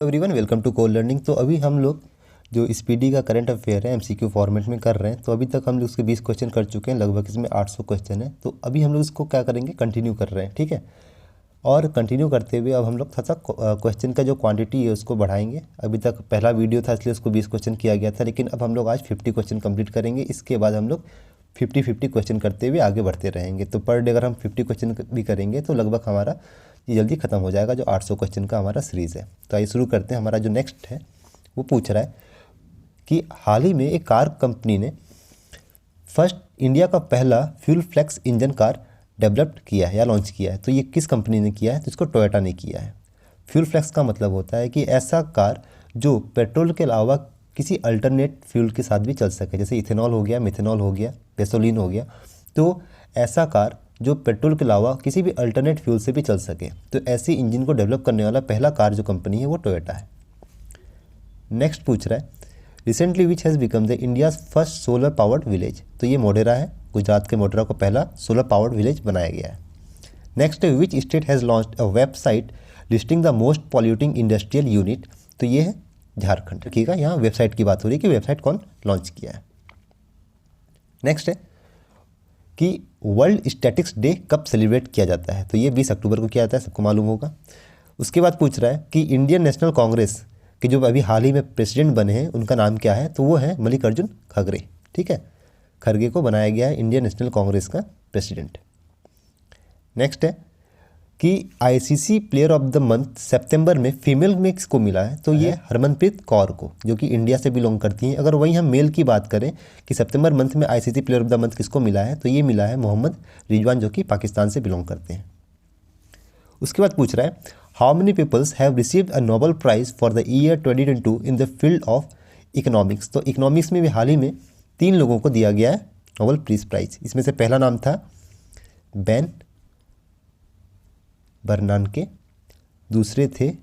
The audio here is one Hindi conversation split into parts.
Everyone welcome to cool learning. तो अभी हम लोग जो स्पीडी का करंट अफेयर है एमसीक्यू फॉर्मेट में कर रहे हैं। तो अभी तक हम लोग उसके 20 क्वेश्चन कर चुके हैं, लगभग इसमें 800 क्वेश्चन है। तो अभी हम लोग इसको क्या करेंगे, कंटिन्यू कर रहे हैं, ठीक है। और कंटिन्यू करते हुए अब हम लोग थोड़ा सा क्वेश्चन का जो क्वांटिटी है उसको बढ़ाएंगे। अभी तक पहला वीडियो था इसलिए उसको 20 क्वेश्चन किया गया था, लेकिन अब हम लोग आज 50 क्वेश्चन कंप्लीट करेंगे। इसके बाद हम लोग 50 क्वेश्चन करते हुए आगे बढ़ते रहेंगे। तो पर डे अगर हम 50 क्वेश्चन भी करेंगे तो लगभग हमारा ये जल्दी ख़त्म हो जाएगा, जो 800 क्वेश्चन का हमारा सीरीज़ है। तो आइए शुरू करते हैं। हमारा जो नेक्स्ट है वो पूछ रहा है कि हाल ही में एक कार कंपनी ने फर्स्ट इंडिया का पहला fuel flex engine car developed किया है या लॉन्च किया है। तो ये किस कंपनी ने किया है? तो इसको टोयोटा ने किया है। फ्यूल फ्लेक्स का मतलब होता है कि ऐसा कार जो पेट्रोल के अलावा किसी अल्टरनेट फ्यूल के साथ भी चल सके, जैसे इथेनॉल हो गया, मिथेनॉल हो गया, गैसोलीन हो गया। तो ऐसा कार जो पेट्रोल के अलावा किसी भी अल्टरनेट फ्यूल से भी चल सके, तो ऐसी इंजन को डेवलप करने वाला पहला कार जो कंपनी है वो टोयोटा है। नेक्स्ट पूछ रहा है recently which has become the India's first solar powered village. तो ये मोढेरा है, गुजरात के मोढेरा को पहला सोलर पावर्ड विलेज बनाया गया है। नेक्स्ट है विच state has launched a website listing the most polluting industrial unit. तो ये है झारखंड। रखिएगा, यहाँ वेबसाइट की बात हो रही है कि वेबसाइट कौन लॉन्च किया है। नेक्स्ट है कि वर्ल्ड स्टैटिक्स डे कब सेलिब्रेट किया जाता है। तो ये 20 अक्टूबर को किया जाता है, सबको मालूम होगा। उसके बाद पूछ रहा है कि इंडियन नेशनल कांग्रेस के जो अभी हाल ही में प्रेसिडेंट बने हैं उनका नाम क्या है। तो वो है मल्लिकार्जुन खड़गे, ठीक है। खड़गे को बनाया गया है इंडियन नेशनल कांग्रेस का प्रेसिडेंट। नेक्स्ट है कि ICC player of the month सितंबर में फीमेल में किसको मिला है। तो ये हरमनप्रीत कौर को, जो कि इंडिया से बिलोंग करती हैं। अगर वहीं हम मेल की बात करें कि सितंबर मंथ में ICC player of the month किसको मिला है, तो ये मिला है मोहम्मद रिजवान, जो कि पाकिस्तान से बिलोंग करते हैं। उसके बाद पूछ रहा है how many peoples have received a Nobel prize for the year 2022 in the field of economics. तो इकोनॉमिक्स में भी हाल ही में 3 लोगों को दिया गया है नोबेल पीस प्राइज। इसमें से पहला नाम था बेन बर्नानके, दूसरे थे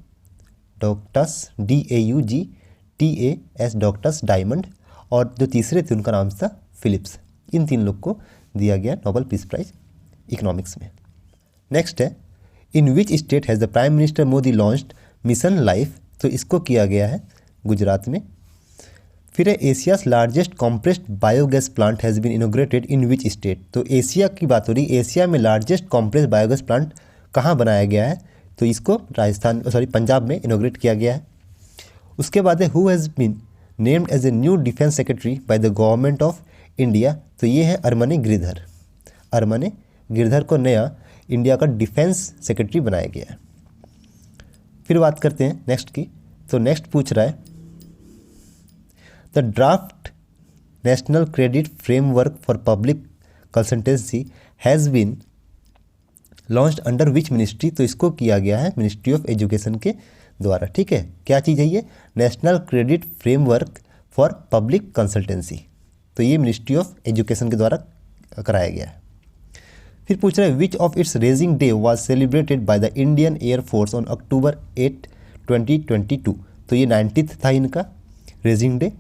डॉक्टर्स DAUGTAS डॉक्टर्स डायमंड, और जो तीसरे थे उनका नाम था फिलिप्स। इन 3 लोग को दिया गया नोबेल पीस प्राइज इकोनॉमिक्स में। नेक्स्ट है in which state has the prime minister Modi launched mission life. तो इसको किया गया है गुजरात में। फिर है Asia's largest compressed biogas plant has been inaugurated in which state. तो एशिया की बात हो रही, एशिया में लार्जेस्ट कॉम्प्रेस्ड बायोगैस प्लांट कहाँ बनाया गया है। तो इसको पंजाब में इनोग्रेट किया गया है। उसके बाद है who has been named as a new defence secretary by the government of India. तो ये है अरमने गिरधर। अरमने गिरधर को नया इंडिया का डिफेंस सेक्रेटरी बनाया गया है। फिर बात करते हैं नेक्स्ट की। तो नेक्स्ट पूछ रहा है the draft national credit framework for public consultancy has been launched under which ministry. तो इसको किया गया है मिनिस्ट्री ऑफ एजुकेशन के द्वारा, ठीक है। क्या चीज़ है ये? National credit framework for public consultancy. तो ये मिनिस्ट्री ऑफ एजुकेशन के द्वारा कराया गया है। फिर पूछ रहा है which of its raising day was celebrated by the Indian air force on October 8, 2022। तो ये 90th था इनका रेजिंग डे।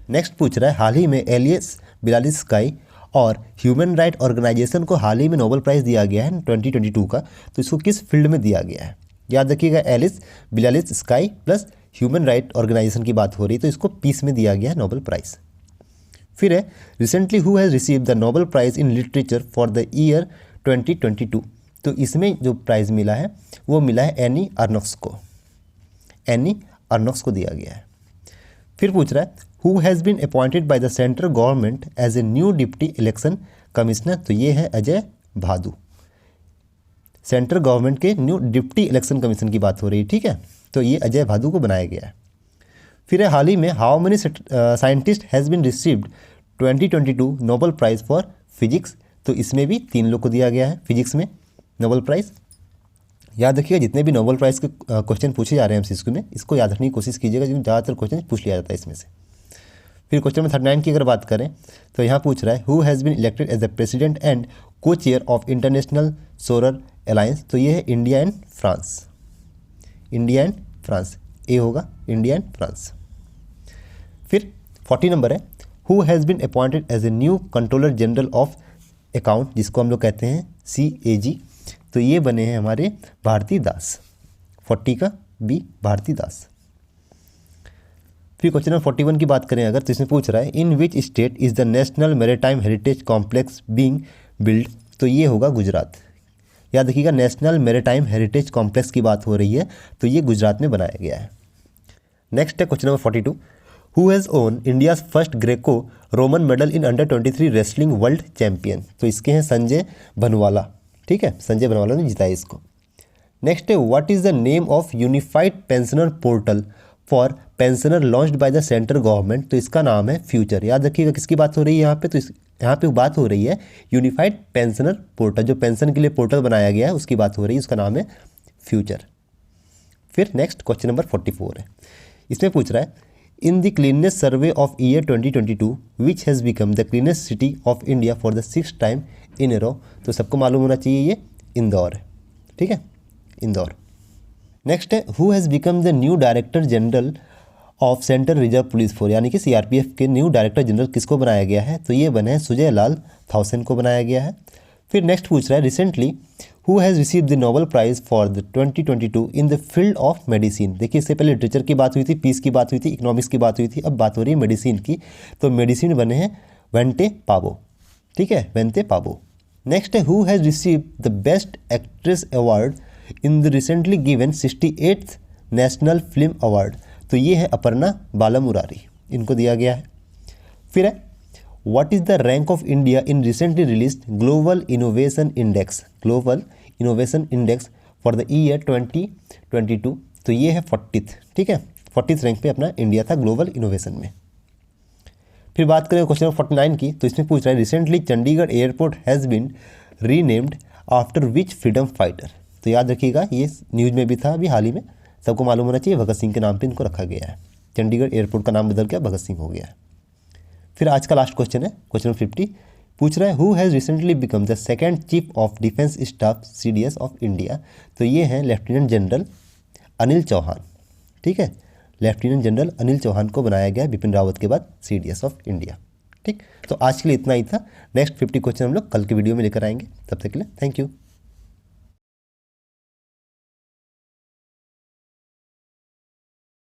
नेक्स्ट पूछ रहा है हाल ही में एलिस बिलालिस्काई और ह्यूमन राइट ऑर्गेनाइजेशन को हाल ही में नोबेल प्राइज़ दिया गया है 2022 का। तो इसको किस फील्ड में दिया गया है? याद रखिएगा, Ales Bialiatski plus human right organisation की बात हो रही है, तो इसको पीस में दिया गया है नोबेल प्राइज़। फिर है recently who has received the Nobel prize in literature for the year 2022। तो इसमें जो प्राइज़ मिला है वो मिला है एनी अर्नोक्स को। एनी अर्नोक्स को दिया गया है। फिर पूछ रहा है who has been appointed by the central government as a new deputy election commissioner. तो ये है अजय भादु। सेंट्रल गवर्नमेंट के न्यू डिप्टी इलेक्शन कमीशन की बात हो रही है, ठीक है। तो ये अजय भादु को बनाया गया है। फिर है हाल ही में how many scientist has been received 2022 Nobel prize for physics. तो इसमें भी 3 लोग को दिया गया है फिजिक्स में नोबेल प्राइज़। याद रखिएगा जितने भी नोबेल प्राइज़ के क्वेश्चन पूछे जा रहे हैं एमसीक्यू में, इसको याद रखने की कोशिश कीजिएगा, क्योंकि ज़्यादातर क्वेश्चन पूछ लिया जाता है इसमें से। फिर क्वेश्चन नंबर 39 की अगर बात करें तो यहाँ पूछ रहा है who has been elected as the president and co chair of international solar alliance. तो ये है India and France. India and France, A होगा इंडिया एंड फ्रांस। फिर 40 नंबर है who has been appointed as a new controller general of account, जिसको हम लोग कहते हैं CAG। तो ये बने हैं हमारे भारती दास। 40 का बी भारती दास। फिर क्वेश्चन नंबर 41 की बात करें अगर, तो इसमें पूछ रहा है in which state is the national maritime heritage complex being build, तो ये होगा गुजरात। याद रखिएगा नेशनल मैरीटाइम हेरिटेज कॉम्प्लेक्स की बात हो रही है, तो ये गुजरात में बनाया गया है। नेक्स्ट है question number 42, who has own India's first Greco Roman medal in under 23 wrestling world champion, तो इसके हैं संजय भनवाला। ठीक है, संजय भनवाला ने जिताया इसको। नेक्स्ट है what is the name of unified pensioner portal for pensioner launched by the central government, तो इसका नाम है फ्यूचर। याद रखिएगा किसकी बात हो रही है यहाँ पे, तो यहाँ पे बात हो रही है यूनिफाइड पेंशनर पोर्टल, जो पेंशन के लिए पोर्टल बनाया गया है उसकी बात हो रही है, उसका नाम है फ्यूचर। फिर नेक्स्ट क्वेश्चन नंबर 44 है, इसमें पूछ रहा है in the cleanness survey of year 2022 which has become the cleanest city of India for the 6th time in a row, तो सबको मालूम होना चाहिए ये इंदौर है। ठीक है, इंदौर। नेक्स्ट है who has become the new director general of central reserve police force, यानी कि सीआरपीएफ के न्यू डायरेक्टर जनरल किसको बनाया गया है, तो ये बने हैं सुजय लाल थाउसेन को बनाया गया है। फिर नेक्स्ट पूछ रहा है recently who has receive the Nobel prize for the 2022 in the field of medicine. देखिए इससे पहले लिटरेचर की बात हुई थी, पीस की बात हुई थी, इकोनॉमिक्स की बात हुई थी, अब बात हो रही है मेडिसिन की, तो मेडिसिन बने हैं वेंटे पाबो। ठीक है, वेंटे पाबो। नेक्स्ट है who has receive the best actress award in the recently given 68th national film award, तो ये है अपर्णा बालामुरारी, इनको दिया गया है। फिर है what is the rank of India in recently released global innovation index, global innovation index for the year 2022, तो ये है 40th। ठीक है, 40th रैंक पे अपना इंडिया था ग्लोबल इनोवेशन में। फिर बात करें क्वेश्चन नंबर 49 की, तो इसमें पूछ रहा है recently Chandigarh airport has been renamed after which freedom fighter, तो याद रखिएगा ये न्यूज़ में भी था अभी हाल ही में, सबको मालूम होना चाहिए भगत सिंह के नाम पे इनको रखा गया है। चंडीगढ़ एयरपोर्ट का नाम बदल के भगत सिंह हो गया है। फिर आज का लास्ट क्वेश्चन है क्वेश्चन 50, पूछ रहा है who has recently become the second chief of defence staff CDS of India, तो ये हैं लेफ्टिनेंट जनरल अनिल चौहान। ठीक है, लेफ्टिनेंट जनरल अनिल चौहान को बनाया गया बिपिन रावत के बाद CDS ऑफ इंडिया। ठीक, तो आज के लिए इतना ही था। नेक्स्ट 50 क्वेश्चन हम लोग कल के वीडियो में लेकर आएंगे, तब तक के लिए थैंक यू।